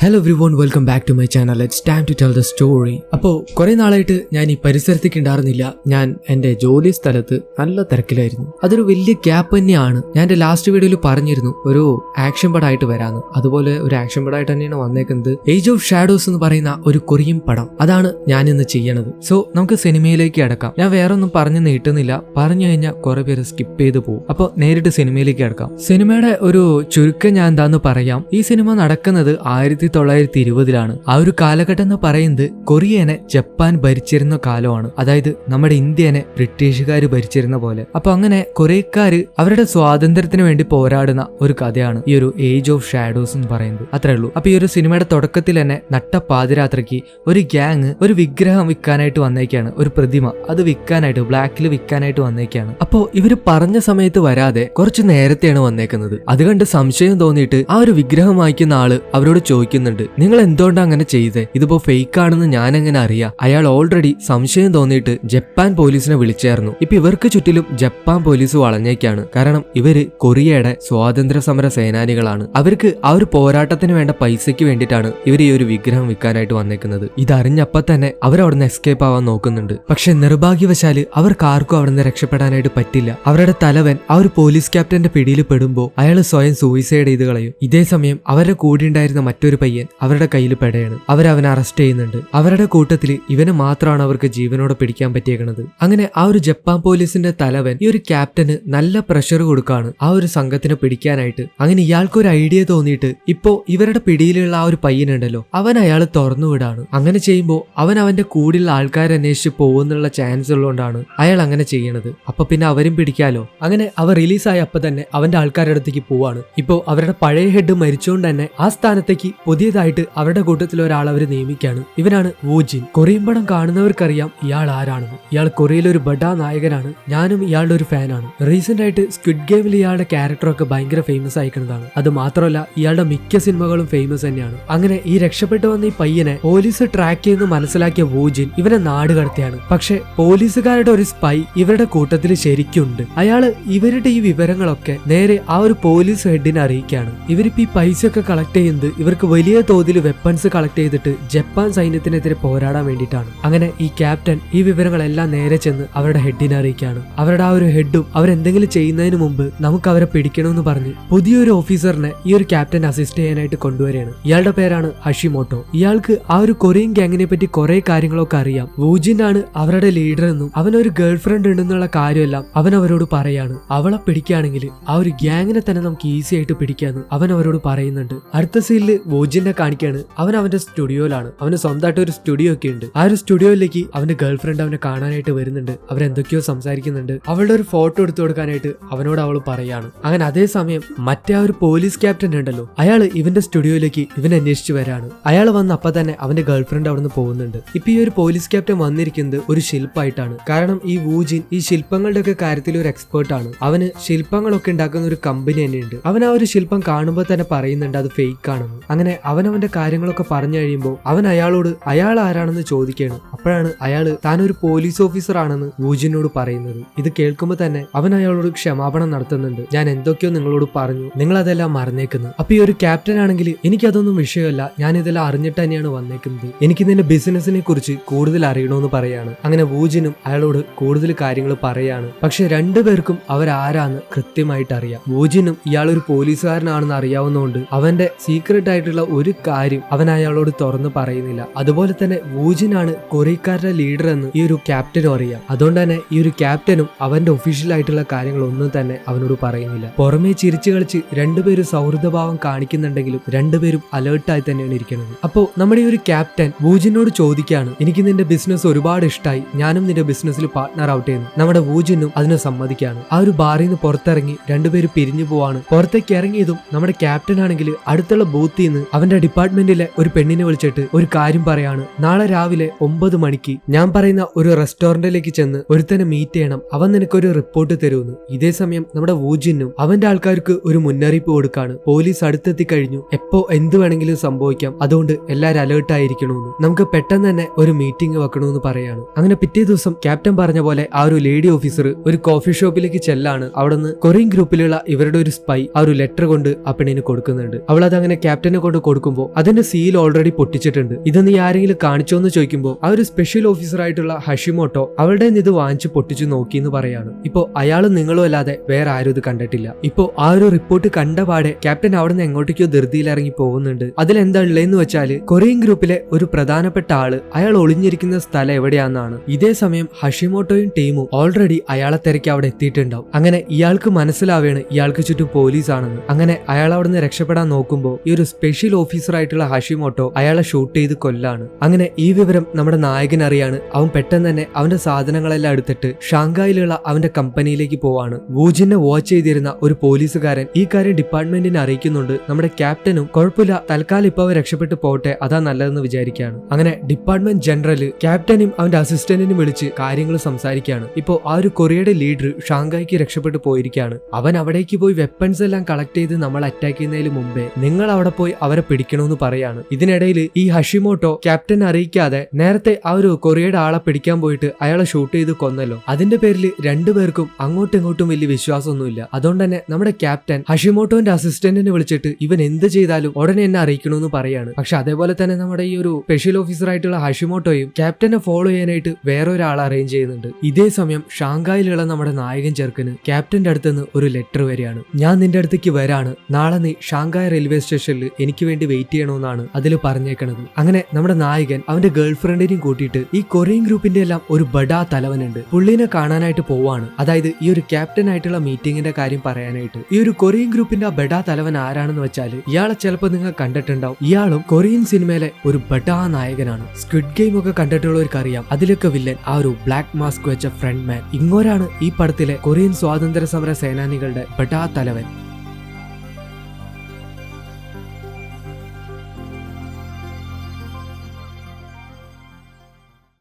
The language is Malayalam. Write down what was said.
Hello everyone, welcome back to my channel. It's time to tell the story. അപ്പോൾ കുറേ നാളായിട്ട് ഞാൻ ഈ പരിസരത്തേക്ക് ഉണ്ടായിരുന്നില്ല. ഞാൻ എൻ്റെ ജോലി സ്ഥലത്ത് നല്ല തിരക്കിലായിരുന്നു. അതൊരു വലിയ ഗ്യാപ്പ് തന്നെയാണ്. ഞാൻ എൻ്റെ ലാസ്റ്റ് വീഡിയോയിൽ പറഞ്ഞിരുന്നു ഒരു ആക്ഷൻ പടമായിട്ട് വരാമെന്ന്. അതുപോലെ ഒരു ആക്ഷൻ പടമായിട്ട് തന്നെയാണ് വന്നേക്കുന്നത്. ഏജ് ഓഫ് ഷാഡോസ് എന്ന് പറയുന്ന ഒരു കൊറിയൻ പടം. അതാണ് ഞാൻ ഇന്ന് ചെയ്യണത്. സോ നമുക്ക് സിനിമയിലേക്ക് കിടക്കാം. ഞാൻ വേറെ ഒന്നും പറഞ്ഞു നീട്ടുന്നില്ല. പറഞ്ഞു കഴിഞ്ഞാൽ കുറെ പേര് സ്കിപ്പ് ചെയ്ത് പോകും. അപ്പോൾ നേരിട്ട് സിനിമയിലേക്ക് കിടക്കാം. സിനിമയുടെ ഒരു ചുരുക്കം ഞാൻ എന്താന്ന് പറയാം. ഈ സിനിമ നടക്കുന്നത് 1920-ലാണ്. ആ ഒരു കാലഘട്ടം എന്ന് പറയുന്നത് കൊറിയനെ ജപ്പാൻ ഭരിച്ചിരുന്ന കാലമാണ്. അതായത് നമ്മുടെ ഇന്ത്യനെ ബ്രിട്ടീഷുകാർ ഭരിച്ചിരുന്ന പോലെ. അപ്പൊ അങ്ങനെ കൊറിയക്കാര് അവരുടെ സ്വാതന്ത്ര്യത്തിന് വേണ്ടി പോരാടുന്ന ഒരു കഥയാണ് ഈ ഒരു ഏജ് ഓഫ് ഷാഡോസ് എന്ന് പറയുന്നത്. അത്രേ ഉള്ളൂ. അപ്പൊ ഈ ഒരു സിനിമയുടെ തുടക്കത്തിൽ തന്നെ നട്ട പാതിരാത്രിക്ക് ഒരു ഗ്യാങ് ഒരു വിഗ്രഹം വിൽക്കാനായിട്ട് വന്നേക്കാണ്. ഒരു പ്രതിമ അത് വിൽക്കാനായിട്ട് ബ്ലാക്കിൽ വിൽക്കാനായിട്ട് വന്നേക്കാണ്. അപ്പോ ഇവര് പറഞ്ഞ സമയത്ത് വരാതെ കുറച്ച് നേരത്തെയാണ് വന്നേക്കുന്നത്. അത് കണ്ട് സംശയം തോന്നിയിട്ട് ആ ഒരു വിഗ്രഹം വായിക്കുന്ന ആള് അവരോട് ചോദിക്കുന്നുണ്ട്, നിങ്ങൾ എന്തുകൊണ്ടാണ് അങ്ങനെ ചെയ്തേ? ഇതിപ്പോ ഫേക്ക് ആണെന്ന് ഞാൻ എങ്ങനെ അറിയാം? അയാൾ ഓൾറെഡി സംശയം തോന്നിയിട്ട് ജപ്പാൻ പോലീസിനെ വിളിച്ചായിരുന്നു. ഇപ്പൊ ഇവർക്ക് ചുറ്റിലും ജപ്പാൻ പോലീസ് വളഞ്ഞേക്കാണ്. കാരണം ഇവര് കൊറിയയുടെ സ്വാതന്ത്ര്യ സമര സേനാനികളാണ്. അവർക്ക് ആ ഒരു പോരാട്ടത്തിന് വേണ്ട പൈസയ്ക്ക് വേണ്ടിയിട്ടാണ് ഇവർ ഈ ഒരു വിഗ്രഹം വിൽക്കാനായിട്ട് വന്നേക്കുന്നത്. ഇതറിഞ്ഞപ്പോ തന്നെ അവരവിടുന്ന് എസ്കേപ്പ് ആവാൻ നോക്കുന്നുണ്ട്. പക്ഷെ നിർഭാഗ്യവശാല് അവർക്ക് ആർക്കും അവിടുന്ന് രക്ഷപ്പെടാനായിട്ട് പറ്റില്ല. അവരുടെ തലവൻ ആ ഒരു പോലീസ് ക്യാപ്റ്റന്റെ പിടിയിൽ പെടുമ്പോ അയാൾ സ്വയം സൂയിസൈഡ് ചെയ്ത് കളയും. ഇതേ സമയം അവരുടെ കൂടെ ഉണ്ടായിരുന്ന മറ്റൊരു പയ്യൻ അവരുടെ കയ്യിൽ പെടയാണ്. അവരവനെ അറസ്റ്റ് ചെയ്യുന്നുണ്ട്. അവരുടെ കൂട്ടത്തിൽ ഇവന് മാത്രമാണ് അവർക്ക് ജീവനോടെ പിടിക്കാൻ പറ്റിയേക്കുന്നത്. അങ്ങനെ ആ ഒരു ജപ്പാൻ പോലീസിന്റെ തലവൻ ഈ ഒരു ക്യാപ്റ്റന് നല്ല പ്രഷർ കൊടുക്കാണ് ആ ഒരു സംഘത്തിനെ പിടിക്കാനായിട്ട്. അങ്ങനെ ഇയാൾക്കൊരു ഐഡിയ തോന്നിയിട്ട് ഇപ്പോ ഇവരുടെ പിടിയിലുള്ള ആ ഒരു പയ്യനുണ്ടല്ലോ, അവൻ അയാൾ തുറന്നുവിടാണ്. അങ്ങനെ ചെയ്യുമ്പോൾ അവൻ അവന്റെ കൂടെയുള്ള ആൾക്കാരെ അന്വേഷിച്ച് പോകുന്നുള്ള ചാൻസ് ഉള്ളതുകൊണ്ടാണ് അയാൾ അങ്ങനെ ചെയ്യണത്. അപ്പൊ പിന്നെ അവരും പിടിക്കാലോ. അങ്ങനെ അവർ റിലീസായ അപ്പൊ തന്നെ അവന്റെ ആൾക്കാരുടെ അടുത്തേക്ക് പോവാണ്. ഇപ്പോ അവരുടെ പഴയ ഹെഡ് മരിച്ചുകൊണ്ട് തന്നെ ആ സ്ഥാനത്തേക്ക് പുതിയതായിട്ട് അവരുടെ കൂട്ടത്തിൽ ഒരാൾ അവർ നിയമിക്കാണ്. ഇവനാണ് വൂജിൻ. കൊറിയൻ പടം കാണുന്നവർക്കറിയാം ഇയാൾ ആരാണെന്ന്. ഇയാൾ കൊറിയയിലെ ഒരു ബഡാ നായകനാണ്. ഞാനും ഇയാളുടെ ഒരു ഫാനാണ്. റീസെന്റ് ആയിട്ട് സ്ക്വിഡ് ഗെയിമിൽ ഇയാളുടെ ക്യാരക്ടറൊക്കെ ഭയങ്കര ഫേമസ് ആയിക്കുന്നതാണ്. അത് മാത്രമല്ല ഇയാളുടെ മിക്ക സിനിമകളും ഫേമസ് തന്നെയാണ്. അങ്ങനെ ഈ രക്ഷപ്പെട്ടു വന്ന ഈ പയ്യനെ പോലീസ് ട്രാക്ക് ചെയ്യുന്ന മനസ്സിലാക്കിയ വൂജിൻ ഇവനെ നാട് കടത്തിയാണ്. പക്ഷെ പോലീസുകാരുടെ ഒരു സ്പൈ ഇവരുടെ കൂട്ടത്തിൽ ശരിക്കുണ്ട്. അയാള് ഇവരുടെ ഈ വിവരങ്ങളൊക്കെ നേരെ ആ ഒരു പോലീസ് ഹെഡിനെ അറിയിക്കാണ്. ഇവരിപ്പോ ഈ പൈസ ഒക്കെ കളക്ട് ചെയ്യുന്നത് ഇവർക്ക് വലിയ തോതിൽ വെപ്പൺസ് കളക്ട് ചെയ്തിട്ട് ജപ്പാൻ സൈന്യത്തിനെതിരെ പോരാടാൻ വേണ്ടിയിട്ടാണ്. അങ്ങനെ ഈ ക്യാപ്റ്റൻ ഈ വിവരങ്ങളെല്ലാം നേരെ ചെന്ന് അവരുടെ ഹെഡിനെ അറിയിക്കാണ്. അവരുടെ ആ ഒരു ഹെഡും അവരെന്തെങ്കിലും ചെയ്യുന്നതിന് മുമ്പ് നമുക്ക് അവരെ പിടിക്കണമെന്ന് പറഞ്ഞ് പുതിയൊരു ഓഫീസറിനെ ഈ ഒരു ക്യാപ്റ്റൻ അസിസ്റ്റ് ചെയ്യാനായിട്ട് കൊണ്ടുവരികയാണ്. ഇയാളുടെ പേരാണ് ഹഷിമോട്ടോ. ഇയാൾക്ക് ആ ഒരു കൊറിയൻ ഗ്യാങ്ങിനെ പറ്റി കുറെ കാര്യങ്ങളൊക്കെ അറിയാം. വൂജിൻ ആണ് അവരുടെ ലീഡർ എന്നും അവനൊരു ഗേൾ ഫ്രണ്ട് ഉണ്ടെന്നുള്ള കാര്യമെല്ലാം അവൻ അവരോട് പറയാണ്. അവളെ പിടിക്കുകയാണെങ്കിൽ ആ ഒരു ഗ്യാങ്ങിനെ തന്നെ നമുക്ക് ഈസി ആയിട്ട് പിടിക്കാന്ന് അവൻ അവരോട് പറയുന്നുണ്ട്. അടുത്ത സീനില് വൂജിനെ കാണിക്കാണ്. അവൻ അവന്റെ സ്റ്റുഡിയോയിലാണ്. അവന് സ്വന്തമായിട്ട് ഒരു സ്റ്റുഡിയോ ഒക്കെ ഉണ്ട്. ആ ഒരു സ്റ്റുഡിയോയിലേക്ക് അവന്റെ ഗേൾ ഫ്രണ്ട് അവനെ കാണാനായിട്ട് വരുന്നുണ്ട്. അവരെന്തൊക്കെയോ സംസാരിക്കുന്നുണ്ട്. അവളുടെ ഒരു ഫോട്ടോ എടുത്തു കൊടുക്കാനായിട്ട് അവനോട് അവൾ പറയാണ്. അങ്ങനെ അതേസമയം മറ്റേ ആ ഒരു പോലീസ് ക്യാപ്റ്റൻ ഉണ്ടല്ലോ, അയാള് ഇവന്റെ സ്റ്റുഡിയോയിലേക്ക് ഇവനെ അന്വേഷിച്ചു വരാണ്. അയാൾ വന്ന് അപ്പൊ തന്നെ അവന്റെ ഗേൾ ഫ്രണ്ട് അവിടുന്ന് പോകുന്നുണ്ട്. ഇപ്പൊ ഈ ഒരു പോലീസ് ക്യാപ്റ്റൻ വന്നിരിക്കുന്നത് ഒരു ശില്പമായിട്ടാണ്. കാരണം ഈ വൂജിൻ ഈ ശില്പങ്ങളുടെ ഒക്കെ കാര്യത്തിൽ ഒരു എക്സ്പേർട്ട് ആണ്. അവന് ശില്പങ്ങളൊക്കെ ഉണ്ടാക്കുന്ന ഒരു കമ്പനി തന്നെയുണ്ട്. അവൻ ആ ഒരു ശില്പം കാണുമ്പോൾ തന്നെ പറയുന്നുണ്ട് അത് ഫേക്ക് ആണെന്ന്. അങ്ങനെ അവന്റെ കാര്യങ്ങളൊക്കെ പറഞ്ഞു കഴിയുമ്പോൾ അവൻ അയാളോട് അയാൾ ആരാണെന്ന് ചോദിക്കുകയാണ്. അപ്പോഴാണ് അയാള് താനൊരു പോലീസ് ഓഫീസർ ആണെന്ന് വൂജിനോട് പറയുന്നത്. ഇത് കേൾക്കുമ്പോൾ തന്നെ അവൻ അയാളോട് ക്ഷമാപണം നടത്തുന്നുണ്ട്. ഞാൻ എന്തൊക്കെയോ നിങ്ങളോട് പറഞ്ഞു, നിങ്ങൾ അതെല്ലാം മറന്നേക്കുന്നു. അപ്പൊ ഈ ഒരു ക്യാപ്റ്റൻ ആണെങ്കിൽ എനിക്കതൊന്നും വിഷയമല്ല, ഞാൻ ഇതെല്ലാം അറിഞ്ഞിട്ട് തന്നെയാണ് വന്നേക്കുന്നത്. എനിക്ക് നിന്റെ ബിസിനസിനെ കുറിച്ച് കൂടുതൽ അറിയണമെന്ന് പറയാണ്. അങ്ങനെ വൂജിനും അയാളോട് കൂടുതൽ കാര്യങ്ങൾ പറയാണ്. പക്ഷെ രണ്ടുപേർക്കും അവരാരാന്ന് കൃത്യമായിട്ട് അറിയാം. വൂജിനും ഇയാളൊരു പോലീസുകാരനാണെന്ന് അറിയാവുന്നതുകൊണ്ട് അവന്റെ സീക്രട്ട് ആയിട്ടുള്ള ഒരു കാര്യം അവൻ അയാളോട് തുറന്ന് പറയുന്നില്ല. അതുപോലെ തന്നെ വൂജിനാണ് കൊറിയക്കാരുടെ ലീഡർ എന്ന് ഈ ഒരു ക്യാപ്റ്റനും അറിയാം. അതുകൊണ്ട് തന്നെ ഈ ഒരു ക്യാപ്റ്റനും അവന്റെ ഒഫീഷ്യൽ ആയിട്ടുള്ള കാര്യങ്ങളൊന്നും തന്നെ അവനോട് പറയുന്നില്ല. പുറമേ ചിരിച്ചു കളിച്ച് രണ്ടുപേരും സൗഹൃദഭാവം കാണിക്കുന്നുണ്ടെങ്കിലും രണ്ടുപേരും അലേർട്ടായി തന്നെയാണ് ഇരിക്കുന്നത്. അപ്പോ നമ്മുടെ ഈ ഒരു ക്യാപ്റ്റൻ വൂജിനോട് ചോദിക്കുകയാണ്, എനിക്ക് നിന്റെ ബിസിനസ് ഒരുപാട് ഇഷ്ടമായി, ഞാനും നിന്റെ ബിസിനസ്സിൽ പാർട്ട്ണർ ആവട്ടെ എന്ന്. നമ്മുടെ വൂജിനും അതിന് സമ്മതിക്കാണ്. ആ ഒരു ബാറിൽ നിന്ന് പുറത്തിറങ്ങി രണ്ടുപേരും പിരിഞ്ഞു പോവാണ്. പുറത്തേക്ക് ഇറങ്ങിയതും നമ്മുടെ ക്യാപ്റ്റൻ ആണെങ്കിൽ അടുത്തുള്ള ബൂത്തിൽ നിന്ന് അവന്റെ ഡിപ്പാർട്ട്മെന്റിലെ ഒരു പെണ്ണിനെ വിളിച്ചിട്ട് ഒരു കാര്യം പറയാണ്. നാളെ രാവിലെ 9 മണിക്ക് ഞാൻ പറയുന്ന ഒരു റെസ്റ്റോറന്റിലേക്ക് ചെന്ന് ഒരുത്തനെ മീറ്റ് ചെയ്യണം. അവൻ നിനക്കൊരു റിപ്പോർട്ട് തരുമെന്ന്. ഇതേ സമയം നമ്മുടെ വൂജിനും അവന്റെ ആൾക്കാർക്ക് ഒരു മുന്നറിയിപ്പ് കൊടുക്കാണ്. പോലീസ് അടുത്തെത്തി കഴിഞ്ഞു, എപ്പോ എന്ത് വേണമെങ്കിലും സംഭവിക്കാം, അതുകൊണ്ട് എല്ലാരും അലേർട്ട് ആയിരിക്കണമെന്ന്. നമുക്ക് പെട്ടെന്ന് തന്നെ ഒരു മീറ്റിംഗ് വെക്കണമെന്ന് പറയാണ്. അങ്ങനെ പിറ്റേ ദിവസം ക്യാപ്റ്റൻ പറഞ്ഞ പോലെ ആ ഒരു ലേഡി ഓഫീസർ ഒരു കോഫി ഷോപ്പിലേക്ക് ചെല്ലാണ്. അവിടെ നിന്ന് കൊറിയൻ ഗ്രൂപ്പിലുള്ള ഇവരുടെ ഒരു സ്പൈ ആ ഒരു ലെറ്റർ കൊണ്ട് ആ പെണ്ണിന് കൊടുക്കുന്നുണ്ട്. അവൾ അതങ്ങനെ ക്യാപ്റ്റനെ കൊണ്ട് കൊടുക്കുമ്പോൾ അതിന്റെ സീൽ ഓൾറെഡി പൊട്ടിച്ചിട്ടുണ്ട്. ഇത് നീ ആരെങ്കിലും കാണിച്ചോ എന്ന് ചോദിക്കുമ്പോൾ ആ ഒരു സ്പെഷ്യൽ ഓഫീസർ ആയിട്ടുള്ള ഹഷിമോട്ടോ അവളുടെ ഇത് വാങ്ങിച്ച് പൊട്ടിച്ചു നോക്കി എന്ന് പറയാണ്. ഇപ്പോ അയാളും നിങ്ങളും അല്ലാതെ വേറെ ആരും ഇത് കണ്ടിട്ടില്ല. ഇപ്പോ ആ ഒരു റിപ്പോർട്ട് കണ്ടപാടെ ക്യാപ്റ്റൻ അവിടെ നിന്ന് എങ്ങോട്ടേക്കോ ധൃതിയിൽ ഇറങ്ങി പോകുന്നുണ്ട്. അതിലെന്താ ഉള്ളതെന്ന് വെച്ചാല് കൊറിയൻ ഗ്രൂപ്പിലെ ഒരു പ്രധാനപ്പെട്ട ആള് അയാൾ ഒളിഞ്ഞിരിക്കുന്ന സ്ഥലം എവിടെയാണെന്നാണ്. ഇതേ സമയം ഹഷിമോട്ടോയും ടീമും ഓൾറെഡി അയാളെ തിരക്കി അവിടെ എത്തിയിട്ടുണ്ടാവും. അങ്ങനെ ഇയാൾക്ക് മനസ്സിലാവുകയാണ് ഇയാൾക്ക് ചുറ്റും പോലീസ് ആണെന്ന്. അങ്ങനെ അയാൾ അവിടെ നിന്ന് രക്ഷപ്പെടാൻ നോക്കുമ്പോൾ ഈ ഒരു സ്പെഷ്യൽ ഓഫീസർ ആയിട്ടുള്ള ഹഷിമോട്ടോ അയാളെ ഷൂട്ട് ചെയ്ത് കൊല്ലാണ്. അങ്ങനെ ഈ വിവരം നമ്മുടെ നായകൻ അറിയാണ്. അവൻ പെട്ടെന്ന് തന്നെ അവന്റെ സാധനങ്ങളെല്ലാം എടുത്തിട്ട് ഷാങ്കായിലുള്ള അവന്റെ കമ്പനിയിലേക്ക് പോവാണ്. വൂജിനെ വാച്ച് ചെയ്തിരുന്ന ഒരു പോലീസുകാരൻ ഈ കാര്യം ഡിപ്പാർട്ട്മെന്റിനെ അറിയിക്കുന്നുണ്ട്. നമ്മുടെ ക്യാപ്റ്റനും കുഴപ്പമില്ല, തൽക്കാലം ഇപ്പൊ അവർ രക്ഷപ്പെട്ടു പോട്ടെ, അതാ നല്ലതെന്ന് വിചാരിക്കുകയാണ്. അങ്ങനെ ഡിപ്പാർട്ട്മെന്റ് ജനറൽ ക്യാപ്റ്റനും അവന്റെ അസിസ്റ്റന്റിനും വിളിച്ച് കാര്യങ്ങൾ സംസാരിക്കുകയാണ്. ഇപ്പോ ആ ഒരു കൊറിയയുടെ ലീഡർ ഷാങ്കായിക്ക് രക്ഷപ്പെട്ടു പോയിരിക്കുകയാണ്. അവൻ അവിടേക്ക് പോയി വെപ്പൺസ് എല്ലാം കളക്ട് ചെയ്ത് നമ്മൾ അറ്റാക്ക് ചെയ്യുന്നതിന് മുമ്പേ നിങ്ങൾ അവിടെ പോയി അവരെ പിടിക്കണമെന്ന് പറയാണ്. ഇതിനിടയിൽ ഈ ഹഷിമോട്ടോ ക്യാപ്റ്റൻ അറിയിക്കാതെ നേരത്തെ ആ ഒരു കൊറിയയുടെ ആളെ പിടിക്കാൻ പോയിട്ട് അയാളെ ഷൂട്ട് ചെയ്ത് കൊന്നല്ലോ. അതിന്റെ പേരിൽ രണ്ടുപേർക്കും അങ്ങോട്ടും ഇങ്ങോട്ടും വലിയ വിശ്വാസമൊന്നുമില്ല. അതുകൊണ്ട് തന്നെ നമ്മുടെ ക്യാപ്റ്റൻ ഹഷിമോട്ടോന്റെ അസിസ്റ്റന്റിനെ വിളിച്ചിട്ട് ഇവൻ എന്ത് ചെയ്താലും ഉടനെ എന്നെ അറിയിക്കണമെന്ന് പറയാണ്. പക്ഷെ അതേപോലെ തന്നെ നമ്മുടെ ഈ ഒരു സ്പെഷ്യൽ ഓഫീസർ ആയിട്ടുള്ള ഹഷിമോട്ടോയും ക്യാപ്റ്റനെ ഫോളോ ചെയ്യാനായിട്ട് വേറൊരാളെ അറേഞ്ച് ചെയ്യുന്നുണ്ട്. ഇതേ സമയം ഷാങ്കായിലുള്ള നമ്മുടെ നായകൻ ചെറുക്കന് ക്യാപ്റ്റന്റെ അടുത്ത് നിന്ന് ഒരു ലെറ്റർ വരികയാണ്. ഞാൻ നിന്റെ അടുത്തേക്ക് വരാണ്, നാളെ നീ ഷാങ്കായ് റെയിൽവേ സ്റ്റേഷനിൽ എനിക്ക് വേണ്ടി വെയിറ്റ് ചെയ്യണമെന്നാണ് അതിൽ പറഞ്ഞേക്കണത്. അങ്ങനെ നമ്മുടെ നായകൻ അവന്റെ ഗേൾ ഫ്രണ്ടിനെയും കൂട്ടിയിട്ട് ഈ കൊറിയൻ ഗ്രൂപ്പിന്റെ എല്ലാം ഒരു ബഡാ തലവനുണ്ട്, പുള്ളിനെ കാണാനായിട്ട് പോവാണ്. അതായത് ഈ ഒരു ക്യാപ്റ്റൻ ആയിട്ടുള്ള മീറ്റിംഗിന്റെ കാര്യം പറയാനായിട്ട്. ഈ ഒരു കൊറിയൻ ഗ്രൂപ്പിന്റെ ആ ബഡാ തലവൻ ആരാണെന്ന് വെച്ചാൽ ഇയാളെ ചിലപ്പോൾ നിങ്ങൾ കണ്ടിട്ടുണ്ടാവും. ഇയാളും കൊറിയൻ സിനിമയിലെ ഒരു ബഡാ നായകനാണ്. സ്ക്വിഡ് ഗെയിം ഒക്കെ കണ്ടിട്ടുള്ളവർക്ക് അറിയാം, അതിലൊക്കെ വില്ലൻ ആ ഒരു ബ്ലാക്ക് മാസ്ക് വെച്ച ഫ്രണ്ട് മാൻ. ഇങ്ങോരാണ് ഈ പടത്തിലെ കൊറിയൻ സ്വാതന്ത്ര്യ സമര സേനാനികളുടെ ബഡാ തലവൻ.